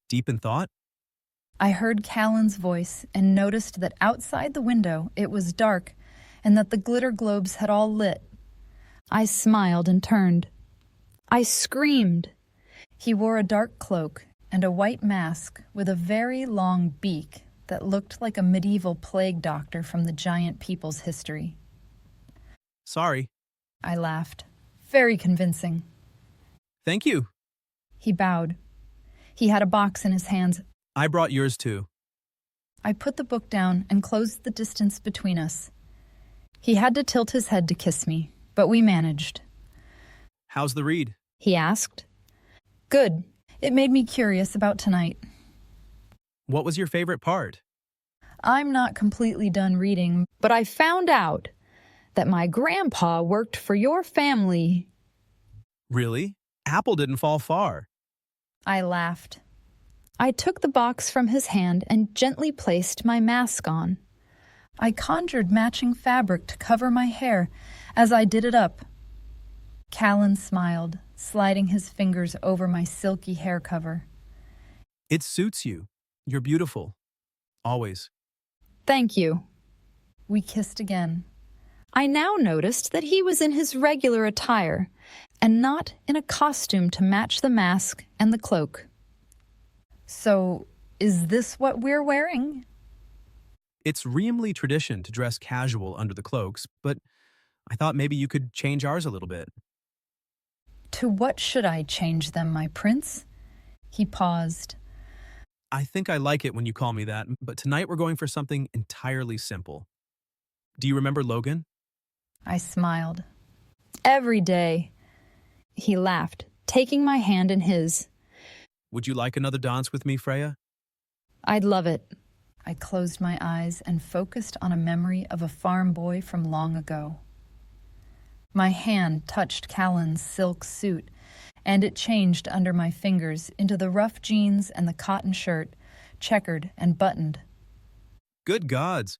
Deep in thought? I heard Callan's voice and noticed that outside the window it was dark and that the glitter globes had all lit. I smiled and turned. I screamed. He wore a dark cloak and a white mask with a very long beak that looked like a medieval plague doctor from the giant people's history. Sorry. I laughed. Very convincing. Thank you. He bowed. He had a box in his hands. I brought yours too. I put the book down and closed the distance between us. He had to tilt his head to kiss me, but we managed. How's the read? He asked. Good. It made me curious about tonight. What was your favorite part? I'm not completely done reading, but I found out that my grandpa worked for your family. Really? Apple didn't fall far. I laughed. I took the box from his hand and gently placed my mask on. I conjured matching fabric to cover my hair as I did it up. Callan smiled, sliding his fingers over my silky hair cover. It suits you. You're beautiful. Always. Thank you. We kissed again. I now noticed that he was in his regular attire and not in a costume to match the mask and the cloak. So, is this what we're wearing? It's Riemly tradition to dress casual under the cloaks, but I thought maybe you could change ours a little bit. To what should I change them, my prince? He paused. I think I like it when you call me that, but tonight we're going for something entirely simple. Do you remember Logan? I smiled. Every day. He laughed, taking my hand in his. Would you like another dance with me, Freya? I'd love it. I closed my eyes and focused on a memory of a farm boy from long ago. My hand touched Callan's silk suit, and it changed under my fingers into the rough jeans and the cotton shirt, checkered and buttoned. Good gods.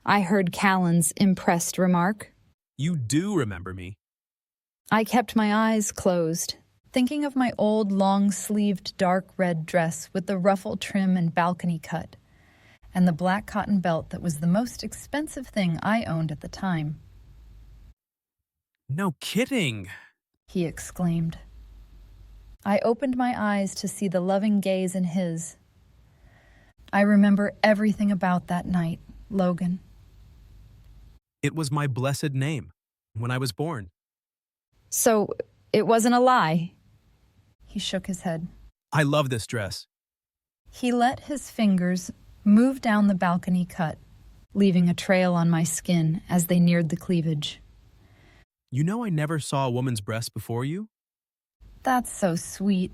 I heard Callan's impressed remark. You do remember me. I kept my eyes closed, thinking of my old long-sleeved dark red dress with the ruffle trim and balcony cut, and the black cotton belt that was the most expensive thing I owned at the time. No kidding, he exclaimed. I opened my eyes to see the loving gaze in his. I remember everything about that night, Logan. It was my blessed name when I was born. So, it wasn't a lie? He shook his head. I love this dress. He let his fingers move down the balcony cut, leaving a trail on my skin as they neared the cleavage. You know I never saw a woman's breast before you? That's so sweet.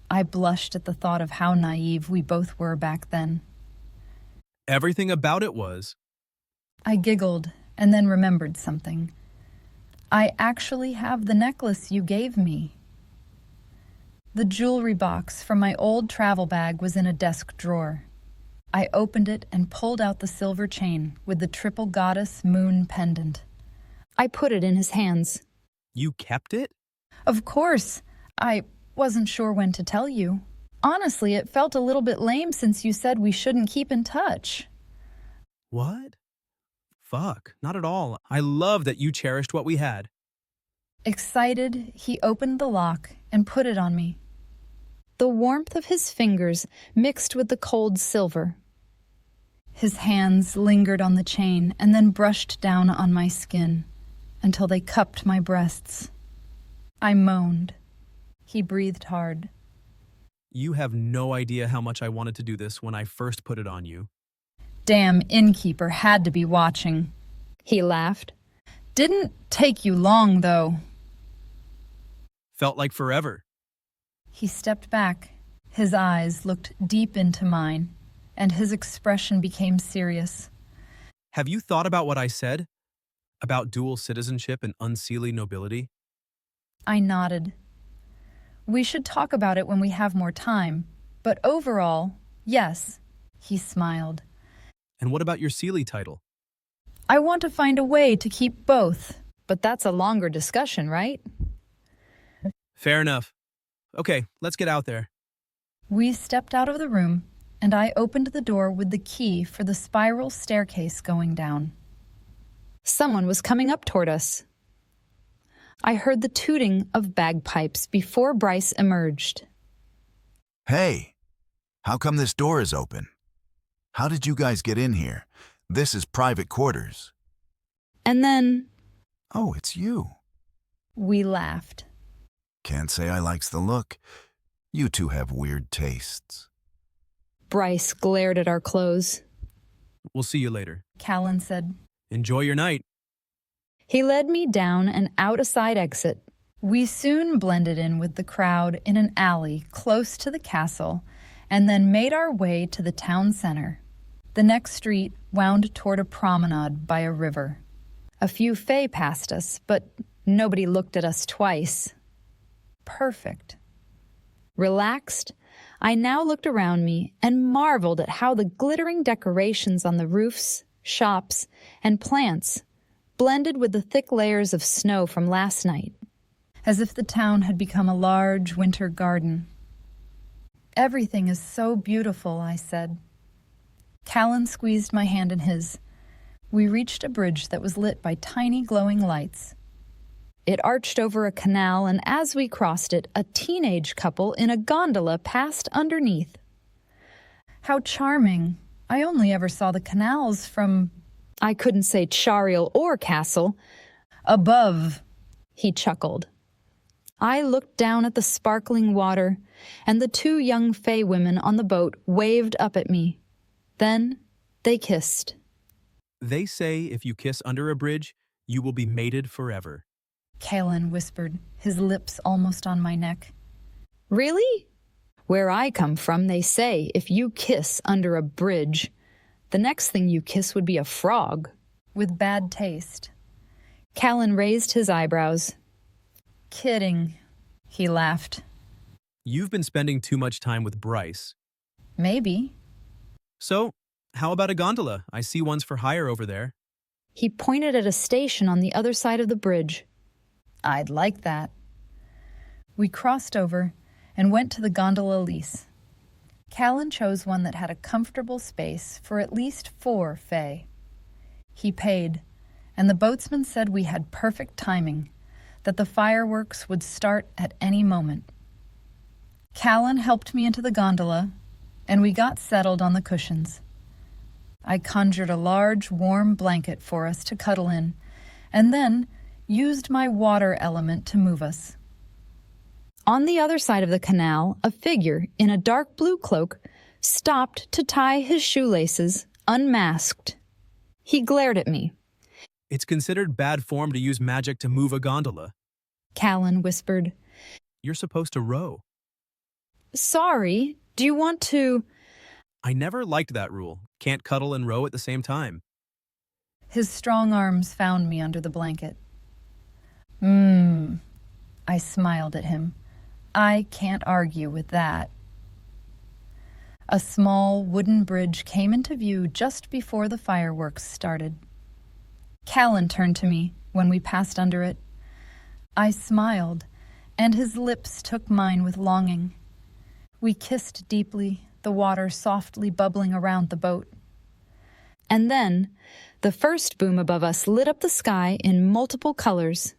I blushed at the thought of how naive we both were back then. Everything about it was. I giggled and then remembered something. I actually have the necklace you gave me. The jewelry box from my old travel bag was in a desk drawer. I opened it and pulled out the silver chain with the triple goddess moon pendant. I put it in his hands. You kept it? Of course. I wasn't sure when to tell you. Honestly, it felt a little bit lame since you said we shouldn't keep in touch. What? Fuck, not at all. I love that you cherished what we had. Excited, he opened the lock and put it on me. The warmth of his fingers mixed with the cold silver. His hands lingered on the chain and then brushed down on my skin until they cupped my breasts. I moaned. He breathed hard. You have no idea how much I wanted to do this when I first put it on you. Damn innkeeper had to be watching. He laughed. Didn't take you long, though. Felt like forever. He stepped back. His eyes looked deep into mine, and his expression became serious. Have you thought about what I said? About dual citizenship and unseelie nobility? I nodded. We should talk about it when we have more time, but overall, yes, he smiled. And what about your Seelie title? I want to find a way to keep both, but that's a longer discussion, right? Fair enough. Okay, let's get out there. We stepped out of the room, and I opened the door with the key for the spiral staircase going down. Someone was coming up toward us. I heard the tooting of bagpipes before Bryce emerged. Hey, how come this door is open? How did you guys get in here? This is private quarters. And then Oh, it's you. we laughed. Can't say I likes the look. You two have weird tastes. Bryce glared at our clothes. We'll see you later. Callan said. Enjoy your night. He led me down and out a side exit. We soon blended in with the crowd in an alley close to the castle and then made our way to the town center. The next street wound toward a promenade by a river. A few fae passed us, but nobody looked at us twice. Perfect. Relaxed, I now looked around me and marveled at how the glittering decorations on the roofs, shops, and plants blended with the thick layers of snow from last night, as if the town had become a large winter garden. Everything is so beautiful, I said. Callan squeezed my hand in his. We reached a bridge that was lit by tiny glowing lights. It arched over a canal, and as we crossed it, a teenage couple in a gondola passed underneath. How charming. I only ever saw the canals from... I couldn't say Chariel or Castle. Above, he chuckled. I looked down at the sparkling water, and the two young fae women on the boat waved up at me. Then they kissed. They say if you kiss under a bridge, you will be mated forever. Callan whispered, his lips almost on my neck. Really? Where I come from, they say if you kiss under a bridge, the next thing you kiss would be a frog. With bad taste. Callan raised his eyebrows. Kidding, he laughed. You've been spending too much time with Bryce. Maybe. So, how about a gondola? I see ones for hire over there. He pointed at a station on the other side of the bridge. I'd like that. We crossed over and went to the gondola lease. Callan chose one that had a comfortable space for at least 4 fae. He paid, and the boatsman said we had perfect timing, that the fireworks would start at any moment. Callan helped me into the gondola, and we got settled on the cushions. I conjured a large, warm blanket for us to cuddle in, and then used my water element to move us. On the other side of the canal, a figure in a dark blue cloak stopped to tie his shoelaces, unmasked. He glared at me. It's considered bad form to use magic to move a gondola. Callan whispered. You're supposed to row. Sorry, do you want to... I never liked that rule. Can't cuddle and row at the same time. His strong arms found me under the blanket. I smiled at him. I can't argue with that. A small wooden bridge came into view just before the fireworks started. Callan turned to me when we passed under it. I smiled, and his lips took mine with longing. We kissed deeply, the water softly bubbling around the boat. And then, the first boom above us lit up the sky in multiple colors.